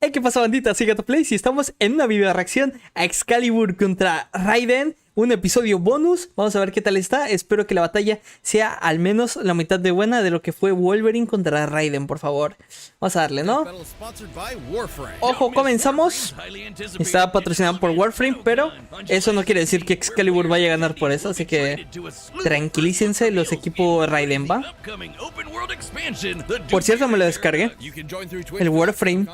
Hey, ¿qué pasa, bandita? Soy GatoPlays y estamos en una video reacción a Excalibur contra Raiden. Un episodio bonus. Vamos a ver qué tal está. Espero que la batalla sea al menos la mitad de buena de lo que fue Wolverine contra Raiden, por favor. Vamos a darle, ¿no? Ojo, comenzamos. Está patrocinado por Warframe, pero eso no quiere decir que Excalibur vaya a ganar por eso. Así que tranquilícense los equipos Raiden, ¿va? Por cierto, me lo descargué. El Warframe.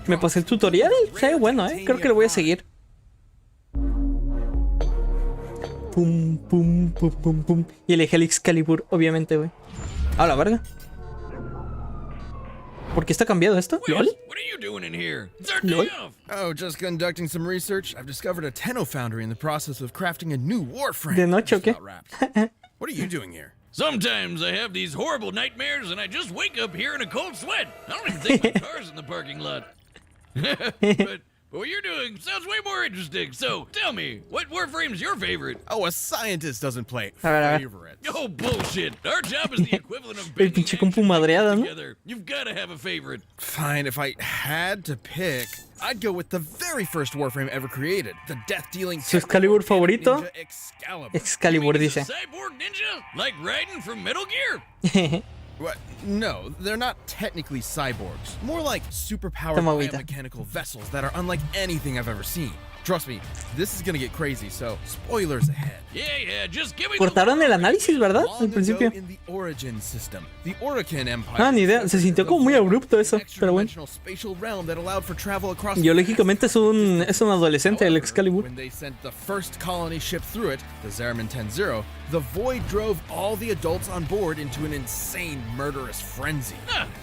Me pasé el tutorial. Se ve bueno, creo que lo voy a seguir. Pum, pum, pum, pum, pum. Y elegí el Excalibur, obviamente, güey. A la verga. ¿Por qué está cambiado esto? ¿Lol? ¿Lol? Oh, just conducting some research. I've discovered a Tenno foundry in the process of crafting a new Warframe. ¿De noche o qué? What are you doing here? Sometimes I have these horrible nightmares and I just wake up here in a cold sweat. I don't even think my car's in the parking lot. But what you're doing sounds way more interesting. So tell me, what Warframe's your favorite? Oh, a scientist doesn't play ver. favorites. Oh, bullshit. Our job is the equivalent of El pinche compu madreada, ¿no? together. You've got to have a favorite. Fine, if I had to pick, I'd go with the very first Warframe ever created, the death-dealing ¿Su Excalibur favorito? ninja Excalibur. Excalibur, You mean dice. the cyborg ninja? Like Raiden from Metal Gear? What? No, they're not technically cyborgs. More like superpowered Toma agüita. biomechanical vessels that are unlike anything I've ever seen. Trust me, this is gonna get crazy, so spoilers ahead. Yeah, just give me Cortaron el análisis, ¿verdad? Al Long principio. ago in the Origin system, the Orokin Empire. Ah, ni idea. Se sintió como muy abrupto eso, pero bueno. Extra-dimensional spatial realm that allowed for travel across Biológicamente es un adolescente, el Excalibur. When they sent the first colony ship through it, the Zeraman 10-0, the void drove all the adults on board into an insane murderous frenzy.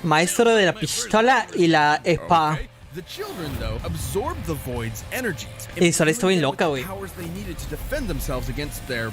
Maestro de la pistola y la espada. Okay. The children, though, absorbed the void's energies. Esa está bien imbuing them loca, with güey. the powers they needed to defend themselves against their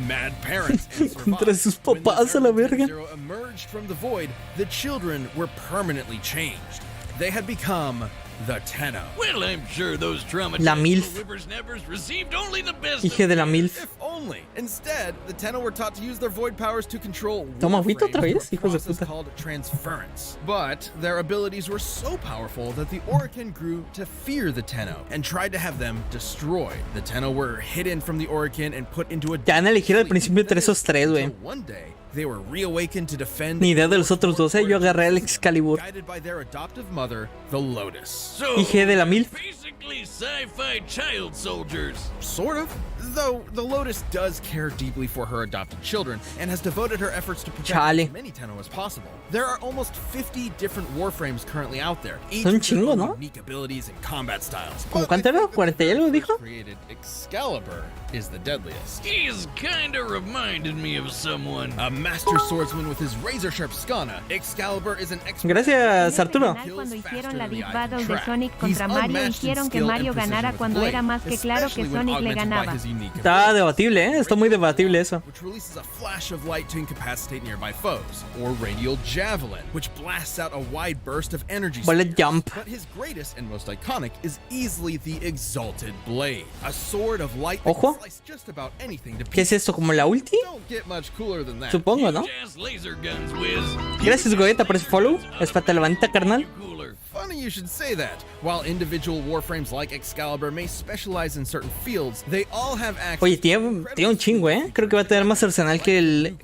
mad parents and survive. Contra sus When the papás a la Zeraman verga. 10-0 emerged from the void, the children were permanently changed. They had become the Tenno. Well, I'm sure those traumatized La MILF. whippersnappers received only the best. Hija de la MILF. If only. Instead, the Tenno were taught to use their void powers to control Toma agüita otra Warframe vez, through a hijos de process puta. called transference. But their abilities were so powerful that the Orokin grew to fear the Tenno and tried to have them destroyed. The Tenno were hidden from the Orokin and put into a Te van a elegir al principio entre esos tres, güey. until one day they were reawakened to defend Ni idea de los otros dos, yo agarré el Excalibur. guided by their adoptive mother, the Lotus. So, Hija de la MILF. basically sci-fi child soldiers. Sort of. Though the Lotus does care deeply for her adopted children and has devoted her efforts to protect Chale. as many Tenno as possible. There are almost 50 different Warframes currently out there, each Son with their chingo, own ¿no? unique abilities and combat styles. ¿Cómo But cuánto I era? think that 40 y algo, the dijo? created Excalibur is the deadliest. He's kinda reminded me of someone. A master swordsman with his razor-sharp skana, Excalibur is an expert. Gracias, Arturo. Cuando hicieron la Big Battle de Sonic contra Mario, hicieron que Mario ganara cuando era más que claro que Sonic le ganaba. Está debatible, está muy debatible eso. Which releases a flash of light to incapacitate nearby foes, or Radial Javelin, which blasts out a wide burst of energy. Bullet jump. But his greatest and most iconic is easily the Exalted Blade, a sword of light that Ojo. can slice just about anything to ¿Qué es pieces. esto? ¿Como la ulti? Don't get much cooler than that. Supongo, ¿no? Huge-ass laser guns, Wiz. Gracias, Goeta, por ese follow. Espérate la bandita, carnal. Cooler. Funny you should say that. While individual Warframes like Excalibur may specialize in certain fields, they all have access Oye, to tiene un chingo, Creo que va a tener más arsenal que el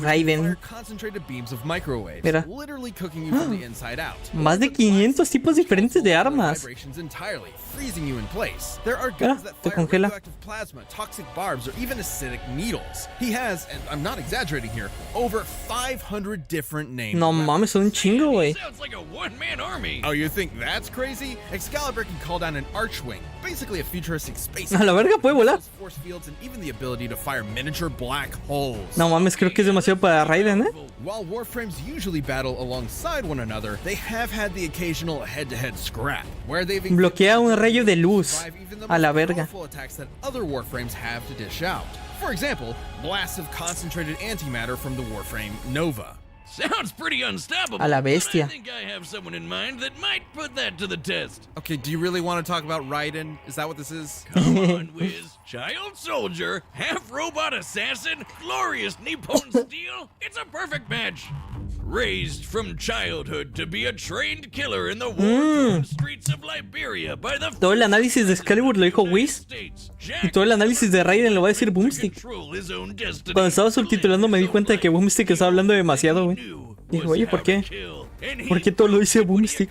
Raiden. concentrated beams of microwaves, Mira. literally cooking you from the inside out. Más de 500 tipos diferentes de armas. Vibrations entirely, freezing you in place. There are Mira, guns that te fire congela. radioactive plasma, toxic barbs, or even acidic needles. He has, and I'm not exaggerating here, over 500 different names. No mames, son un chingo, güey. Sounds like a one-man army. Oh, you think that's crazy? Excalibur can call down an Archwing, basically a futuristic space. A la verga, puede volar. Force fields and even the ability to fire miniature black holes. No mames, creo que es demasiado para Raiden, While Warframes usually battle alongside one another, they have had the occasional head-to-head scrap, where they've Bloquea un rayo de luz. survive even the A la most verga. powerful attacks that other Warframes have to dish out. For example, blasts of concentrated antimatter from the Warframe Nova. Sounds pretty unstoppable. A la bestia. I think I have someone in mind that might put that to the test. Okay, do you really want to talk about Raiden? Is that what this is? Come on, Wiz. Child soldier, half robot assassin, glorious Nippon steel. It's a perfect match. raised from childhood to be a trained killer in the war-torn streets of Liberia by the Todo el análisis de Excalibur lo dijo Whis. Y todo el análisis de Raiden lo va a decir Boomstick. Cuando estaba subtitulando me di cuenta de que Boomstick estaba hablando demasiado, güey. Dije, oye, ¿por qué? ¿Por qué todo lo dice Boomstick?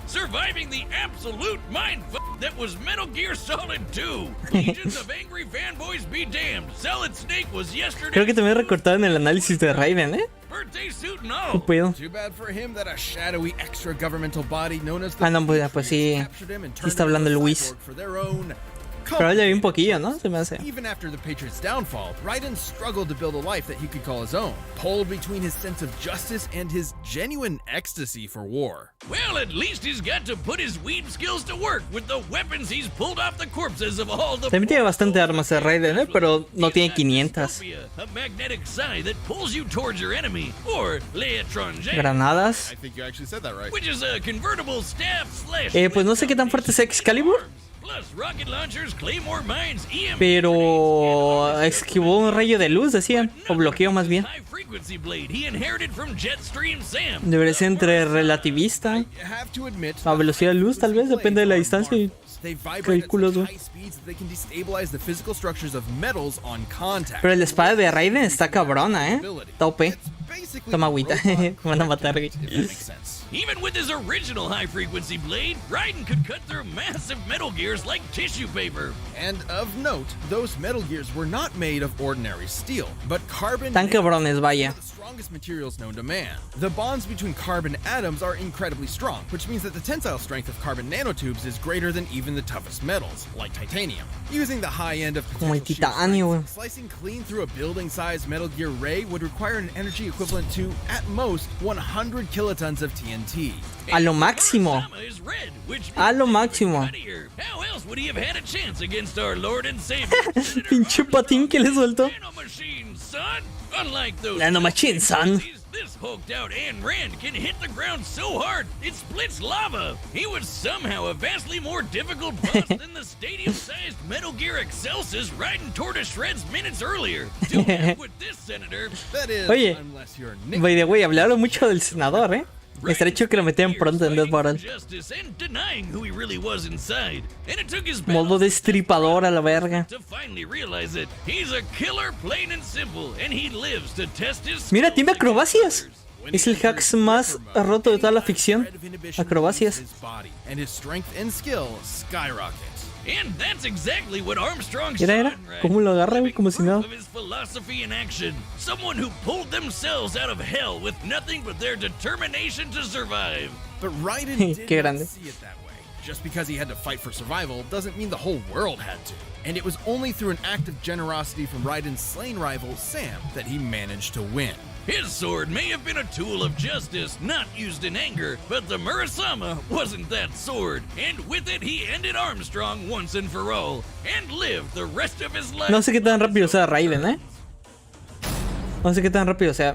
Surviving the absolute mindfuck that was Metal Gear Solid 2. Legions of angry fanboys be damned. Solid Snake was yesterday. Creo que también recortado en el análisis de Raiden, ¿eh? Birthday suit and ¿Qué all. pedo? Too bad for him that a shadowy extra governmental body known as the Ah, no, pues sí. Sí está hablando el Whis. Pero él le vi un poquillo, ¿no? Se me hace. Even after the Patriots' downfall, Raiden struggled to build a life that he could call his own, pulled between his sense of justice and his genuine ecstasy for war. Well, at least he's got to put his weed skills to work with the weapons he's pulled off the corpses of all the. También tiene bastante armas de Raiden, ¿eh? Pero no tiene 500. A magnetic scythe that pulls you towards your enemy, or l'étranger, Granadas. I think you actually said that right. which is a convertible staff slash. Pues no sé qué tan fuerte es Excalibur. Plus rocket launchers, claymore mines, EMP. Pero esquivó un rayo de luz, decían. O bloqueó más bien. High frequency blade he inherited from Jetstream Sam. Debería ser entre relativista. You have to admit, A velocidad de luz, tal vez, depende de la distancia. Y they vibrate at cálculos, such güey. high speeds that they can destabilize the physical structures of metals on contact. Pero la espada de Raiden está cabrona, ¿eh? Tope. It's basically Toma agüita. robot Me van a matar, güey. if that makes sense. Even with his original high frequency blade, Raiden could cut through massive metal gears like tissue paper. And of note, those metal gears were not made of ordinary steel, but carbon. Tan cabrones, vaya. The strongest materials known to man. The bonds between carbon atoms are incredibly strong, which means that the tensile strength of carbon nanotubes is greater than even the toughest metals, like titanium. Using the high end of Como el potential shear titanio, güey. strength, slicing clean through a building-sized Metal Gear ray would require an energy equivalent to, at most, 100 kilotons of TNT. A lo máximo. Kurosama is red, which A lo means máximo. cuttier. How else would he have had a chance against our Lord and Savior? Senator Pinche patín que le suelto. Nanomachine, son. Unlike those Nanomachine, son. this hulked out Ayn Rand can hit the ground so hard it splits lava. He was somehow a vastly more difficult boss than the stadium-sized Metal Gear Excelsis riding toward to shreds minutes earlier. To have with this senator. That is, Oye, unless you're Nick. by the way, hablaron mucho del senador, ¿eh? Estaría hecho que lo metieran pronto en Death Battle. Justice and denying who he really was inside. And it took his Modo destripador a la verga. to finally realize it. He's a killer, plain and simple, and he lives to test his Mira, skills tiene against acrobacias. others. Es el hacks más roto de toda la ficción. Acrobacias. His body, and his strength and skill skyrocket. And that's exactly what Armstrong Era, era. saw in Raiden. ¿Cómo lo agarra, güey? Living Como si proof nada. of his philosophy in action. Someone who pulled themselves out of hell with nothing but their determination to survive. But Raiden did Qué not grande. see it that way. Just because he had to fight for survival doesn't mean the whole world had to. And it was only through an act of generosity from Raiden's slain rival, Sam, that he managed to win. His sword may have been a tool of justice, not used in anger, but the Murasama wasn't that sword. And with it, he ended Armstrong once and for all, and lived the rest of his life. No sé qué tan rápido sea Raiden, ¿eh? No sé qué tan rápido sea.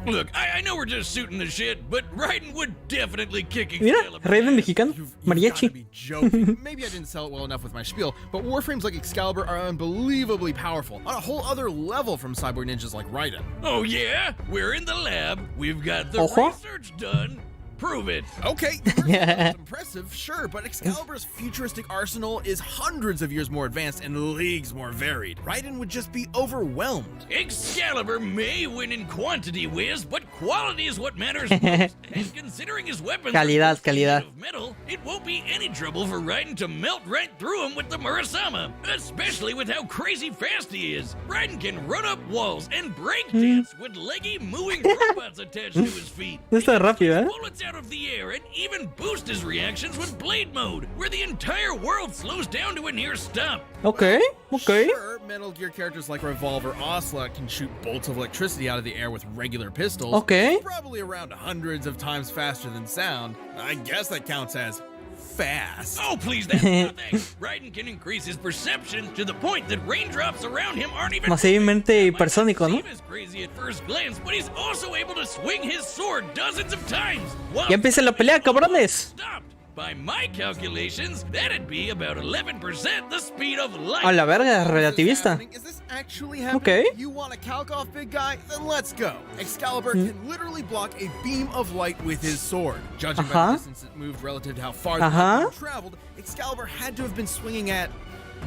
Look, I know we're just shooting the shit, but Raiden would definitely kick Mira, Excalibur. Raiden mexicano. You've gotta Mariachi. be joking. Maybe I didn't sell it well enough with my spiel, but Warframes like Excalibur are unbelievably powerful, on a whole other level from cyborg ninjas like Raiden. Oh yeah? We're in the lab. We've got the Ojo. research done. Prove it. Okay, it's impressive, sure, but Excalibur's futuristic arsenal is hundreds of years more advanced and leagues more varied. Raiden would just be overwhelmed. Excalibur may win in quantity, Wiz, but quality is what matters most. And considering his weapons Calidad, are made calidad. of metal, it won't be any trouble for Raiden to melt right through him with the Murasama, especially with how crazy fast he is. Raiden can run up walls and break dance with leggy mooing robots attached to his feet. No está rápido, ¿eh? Bullets out of the air and even boost his reactions with blade mode, where the entire world slows down to a near stop. Ok, ok. Sure, Metal Gear characters like Revolver Ocelot can shoot bolts of electricity out of the air with regular pistols. Okay. Probably around hundreds of times faster than sound. I guess that counts as fast. Oh, please, that's nothing. Raiden can increase his perception to the point that raindrops around him aren't even Masivamente hipersónico, ¿no? seem as crazy at first glance, but he's also able to swing his sword dozens of times. While Ya empieza la pelea, cabrones. stopped. By my calculations, that'd be about 11% the speed of light. A la verga, relativista. Is this actually happening? Okay. You want a calc off, big guy? Then let's go. Excalibur can literally block a beam of light with his sword. Judging by the distance it moved relative to how far the light traveled, Excalibur had to have been swinging at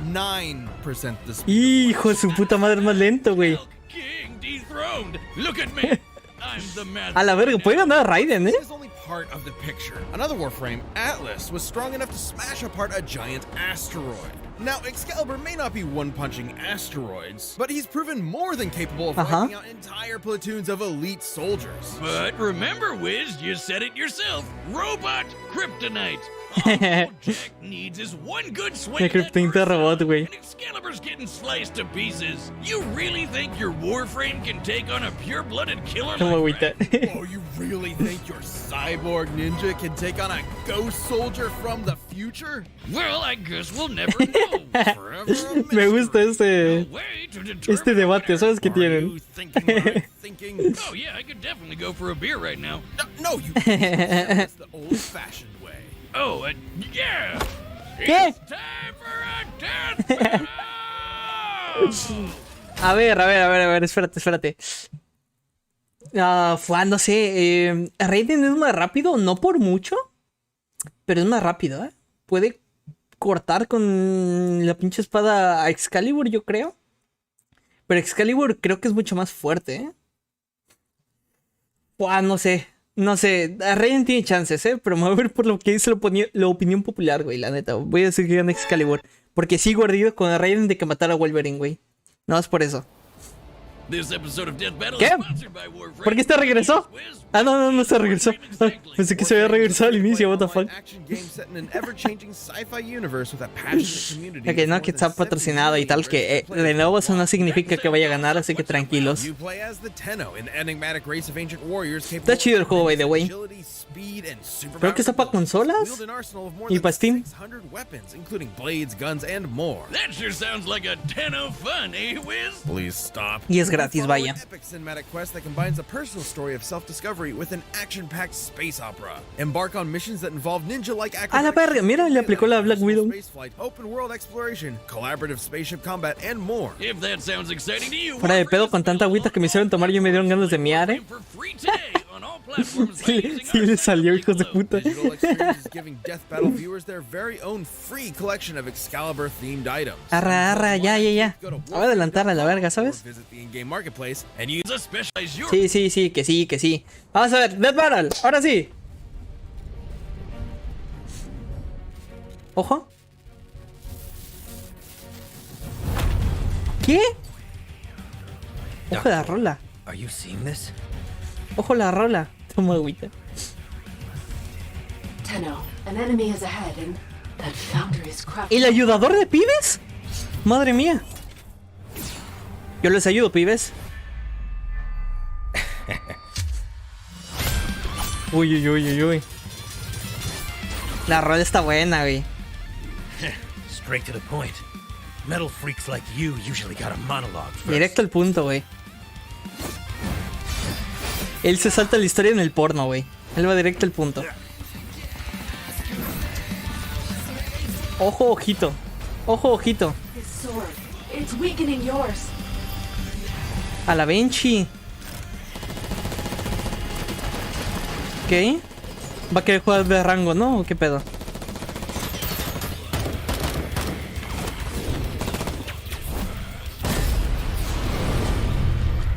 9% the speed. Hijo de su puta madre, más lento, güey. King dethroned. Look at me. I'm the master. A la verga, puede ganar a Raiden, This is only part of the picture. Another Warframe, Atlas, was strong enough to smash apart a giant asteroid. Now, Excalibur may not be one-punching asteroids, but he's proven more than capable of wiping out entire platoons of elite soldiers. But remember, Wiz, you said it yourself. Robot kryptonite. All Jack needs is one good swing. El kryptonita robot, güey. And Excalibur's getting sliced to pieces. You really think your Warframe can take on a pure-blooded killer Como like agüita. Raiden? Oh, you really think your cyborg ninja can take on a ghost soldier from the future? Well, I guess we'll never know. Forever a Me mystery. gusta No way to determine debate, ¿sabes qué Are tienen? you thinking what I'm thinking? Oh yeah, I could definitely go for a beer right now. No, you can't. It's the old-fashioned way. Oh, yeah! ¿Qué? It's time for a death battle! A ver, espérate. No sé, Raiden es más rápido, no por mucho, pero es más rápido, ¿eh? Puede cortar con la pinche espada a Excalibur, yo creo. Pero Excalibur creo que es mucho más fuerte, ¿eh? No sé, Raiden tiene chances, pero me voy a ver por lo que dice la opinión popular, güey, la neta. Voy a decir que gana Excalibur, porque sigo ardido con Raiden de que matara a Wolverine, güey. No es por eso. This episode of Death Battle ¿Qué? is sponsored by Warframe. ¿Por qué este regresó? Ah, no se regresó. Ah, pensé que se había regresado al inicio, what the fuck. Ok, no, que está patrocinado y tal, que de nuevo eso no significa que vaya a ganar, así que tranquilos. Está chido el juego, by the way. Creo que está para consolas y para Steam. That sure sounds like a 10 fun, eh, Wiz? Please stop. Y es gratis, vaya. Epic cinematic quest that combines a personal story of self-discovery with an action-packed space opera. Embark on missions that involve ninja-like A la verga, mira, le aplicó la Black Widow. Spaceflight, open-world exploration, collaborative spaceship combat, and more. If that sounds exciting to you, Fuera de pedo, con tanta agüita que me hicieron tomar, yo me dieron ganas de miar, for free today on all platforms by using Sí our le salió, hijos de puta. Digital Experience is giving Death Battle viewers their very own free collection of Excalibur-themed items. Arra, ya. Voy a adelantar a la verga, ¿sabes? Visit the in-game marketplace and use to specialize your Sí, que sí. Vamos a ver, Death Battle, ahora sí. Ojo. ¿Qué? Ojo la rola. Are you seeing this? Ojo la rola. Toma agüita. Tenno, an enemy is ahead and that founder is crafting. ¿El ayudador de pibes? Madre mía. Yo les ayudo, pibes. Uy. La rola está buena, güey. Straight to the point. Metal freaks like you usually got a monologue first. Directo al punto, güey. Él se salta la historia en el porno, güey. Él va directo al punto. Ojo, ojito. His sword. It's weakening yours. A la Benchi. ¿Qué? Va a querer jugar de rango, ¿no? ¿O qué pedo?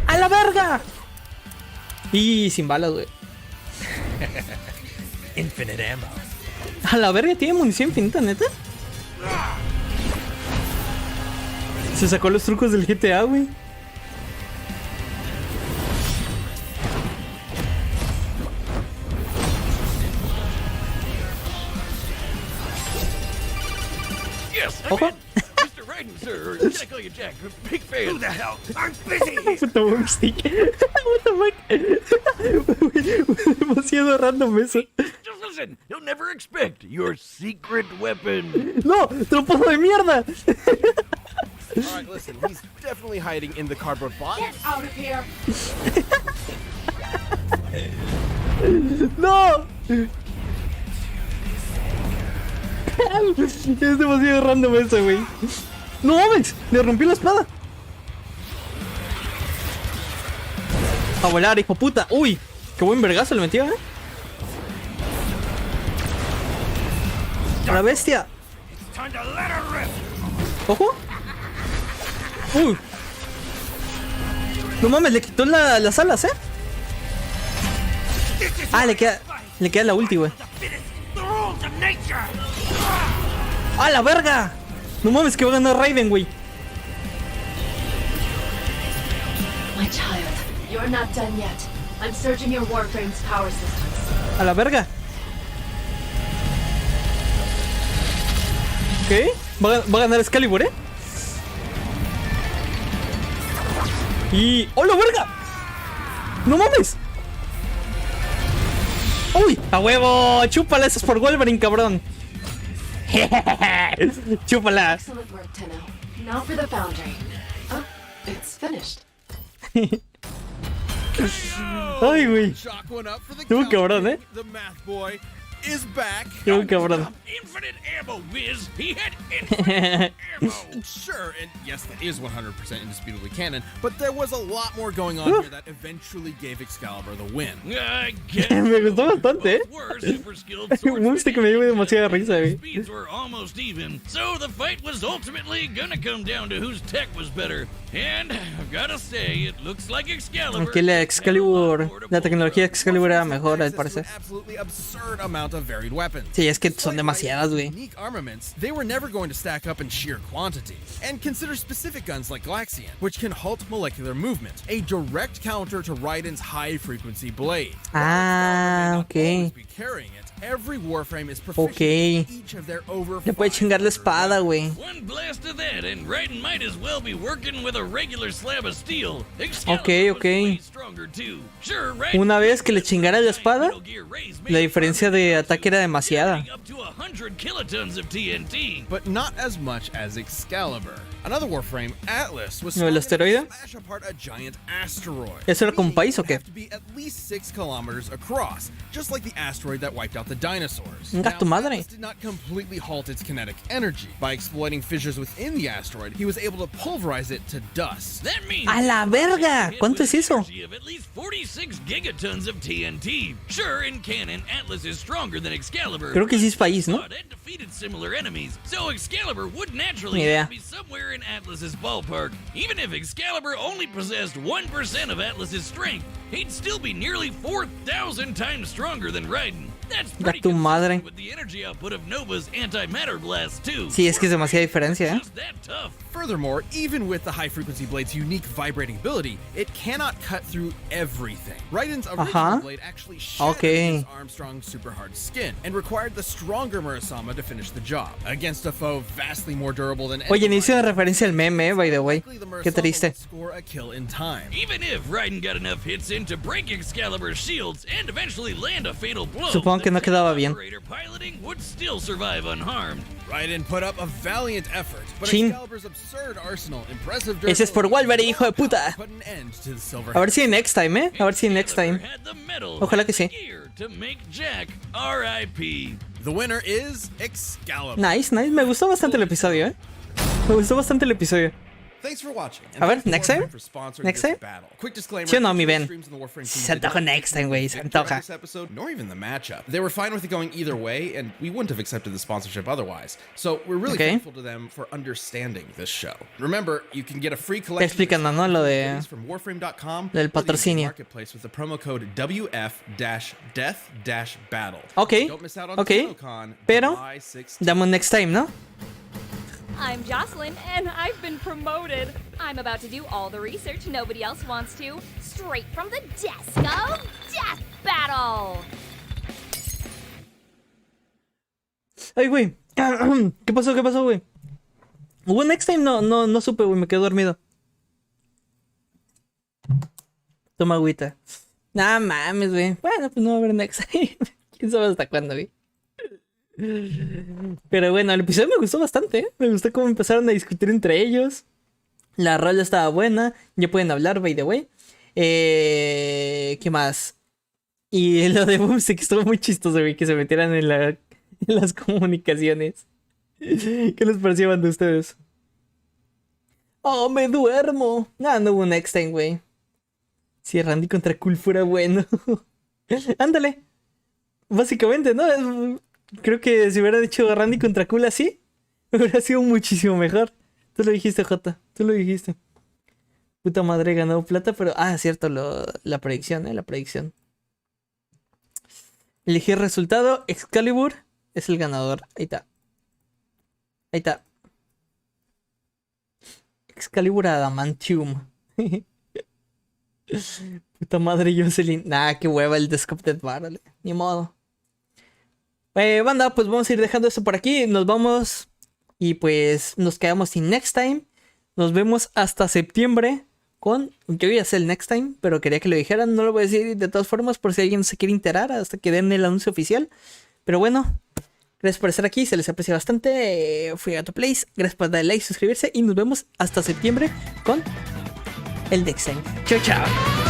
¡A la verga! Y sin balas, güey. Infinite ammo. A la verga, tiene munición infinita, neta. Se sacó los trucos del GTA, güey. Yes, Ojo. Mr. Raiden, sir. Can I call you Jack? Big fan. Who the hell? I'm busy. Puta boomstick. What the fuck? Demasiado random eso. Just listen. You'll never expect your secret weapon. No, troposo de mierda. Alright, listen, he's definitely hiding in the cardboard box. Get out of here. No. Es demasiado random eso, güey. ¡No mames! Le rompí la espada. A volar, hijo puta. Uy, qué buen vergazo le metió, A la bestia. Ojo. Uy. No mames, le quitó las alas, Ah, le queda la ulti, güey. ¡Ah, la verga! No mames, que va a ganar Raiden, güey. My child, you're not done yet. I'm searching your Warframe's power systems. A la verga. ¿Qué? Va a ganar Excalibur, Y... ¡Oh, la verga! ¡No mames! ¡Uy! ¡A huevo! ¡Chúpala! Eso es por Wolverine, cabrón. ¡Chúpala! Excellent work, Tenno. Now for the foundry. Oh, it's finished. Ay, güey. Chalk one up for the Tú, cabrón, counting. The math boy is back. Tú, cabrón. Infinite ammo, Wiz. He had infinite ammo. Sure, and yes, that is 100% indisputably canon, but there was a lot more going on here that eventually gave Excalibur the win. I guess Me gustó bastante, were super skilled Un monster que me dio demasiada risa, güey. speeds were almost even, so the fight was ultimately gonna come down to whose tech was better. And I've gotta say, it looks like Excalibur. Aunque la Excalibur, la tecnología de Excalibur era mejor, al parecer. Absolutely absurd amount of varied weapons. Sí, es que son demasiadas, güey. Unique armaments, they were never going to stack up in sheer quantity. And consider specific guns like Glaxion, which can halt molecular movement, a direct counter to Raiden's high-frequency blade. Ah, ok. Be carrying it. Every Warframe is proficient Ok. in each of their over Le puede chingar la espada, güey. One blast of that, and Raiden might as well be working with a regular slab of steel. Ok, ok. Una vez que le chingara la espada, la diferencia de ataque era demasiada. but not as much as Excalibur. Another Warframe, Atlas, was ¿No, el asteroide? smash apart a giant asteroid. ¿Eso era con un país o qué? Have to be at least 6 kilometers across, just like the asteroid that wiped out the dinosaurs. Venga, tu madre. Atlas did not completely halt its kinetic energy. By exploiting fissures within the asteroid, he was able to pulverize it to dust. That means ¡A la verga! ¿Cuánto es eso? of at least 46 gigatons of TNT. Sure, in canon, Atlas is stronger than Excalibur. Creo que sí es país, ¿no? But it defeated similar enemies, so Excalibur would naturally Ni idea. have to be somewhere in Atlas's ballpark. Even if Excalibur only possessed 1% of Atlas's strength, he'd still be nearly 4,000 times stronger than Raiden. That's pretty tu madre. consistent with the energy output of Nova's antimatter blast too. Sí, es que es demasiada diferencia, Just that tough. Furthermore, even with the high-frequency blade's unique vibrating ability, it cannot cut through everything. Raiden's original blade actually shattered his Armstrong's super hard skin and required the stronger Murasama to finish the job. Against a foe vastly more durable than Oye, ni hice una referencia al meme, by the way. likely the Qué Murasama triste. would score a kill in time. Even if Raiden got enough hits in to break Excalibur's shields and eventually land a fatal blow, Supongo que no quedaba bien. operator piloting would still survive unharmed. Raiden put up a valiant effort, but Chin. Excalibur's absurd arsenal, impressive Ese es por Wolverine, hijo de puta. put an end to the silver A ver si next time, A ver si next time. Had the metal Ojalá que sí. gear to make Jack R.I.P. The winner is Excalibur. Nice, nice. Me gustó bastante el episodio, Me gustó bastante el episodio. Thanks for watching. A ver, next time? Next time? Quick disclaimer. ¿Sí o no, mi Ben? streams in the Warframe Se team antoja did not next time, güey. Se predict antoja. this episode, nor even the matchup. They were fine with it going either way, and we wouldn't have accepted the sponsorship otherwise. So we're really Okay. thankful to them for understanding this show. Remember, you can get a free Te collection explicando, ¿no? Lo de... from Warframe.com del patrocinio. marketplace with the promo code WF-Death-Battle. Ok, Don't miss out on ok. TennoCon Pero, July 16th. dame un next time, ¿no? I'm Jocelyn, and I've been promoted. I'm about to do all the research nobody else wants to, straight from the desk of Death Battle. Ay, güey. ¿Qué pasó, güey? ¿Hubo next time? No supe, güey. Me quedé dormido. Toma agüita. Nah, mames, güey. Bueno, pues no va a haber next time. ¿Quién sabe hasta cuándo, güey? Pero bueno, el episodio me gustó bastante, Me gustó cómo empezaron a discutir entre ellos. La rola estaba buena. Ya pueden hablar, by the way. ¿Qué más? Y lo de Boomstick estuvo muy chistoso, güey. Que se metieran en las comunicaciones. ¿Qué les pareció, banda, de ustedes? Oh, me duermo. No hubo next time, güey. Si Randy contra Cool fuera bueno. Ándale. Básicamente, ¿no? Creo que si hubiera hecho Randy contra Cool así, hubiera sido muchísimo mejor. Tú lo dijiste, Jota. Tú lo dijiste. Puta madre, ganó plata, pero... Ah, cierto, la predicción, la predicción. Elegí el resultado. Excalibur es el ganador. Ahí está. Ahí está. Excalibur Adamantium. Puta madre, Jocelyn. Nah, qué hueva el Descopted Barrel. Ni modo. Banda, pues vamos a ir dejando esto por aquí. Nos vamos. Y pues nos quedamos sin Next Time. Nos vemos hasta septiembre. Yo ya sé el Next Time, pero quería que lo dijeran. No lo voy a decir de todas formas por si alguien se quiere enterar hasta que den el anuncio oficial. Pero bueno, gracias por estar aquí. Se les aprecia bastante. Fui a Place. Gracias por darle like, suscribirse. Y nos vemos hasta septiembre con el Next Time. Chao, chao.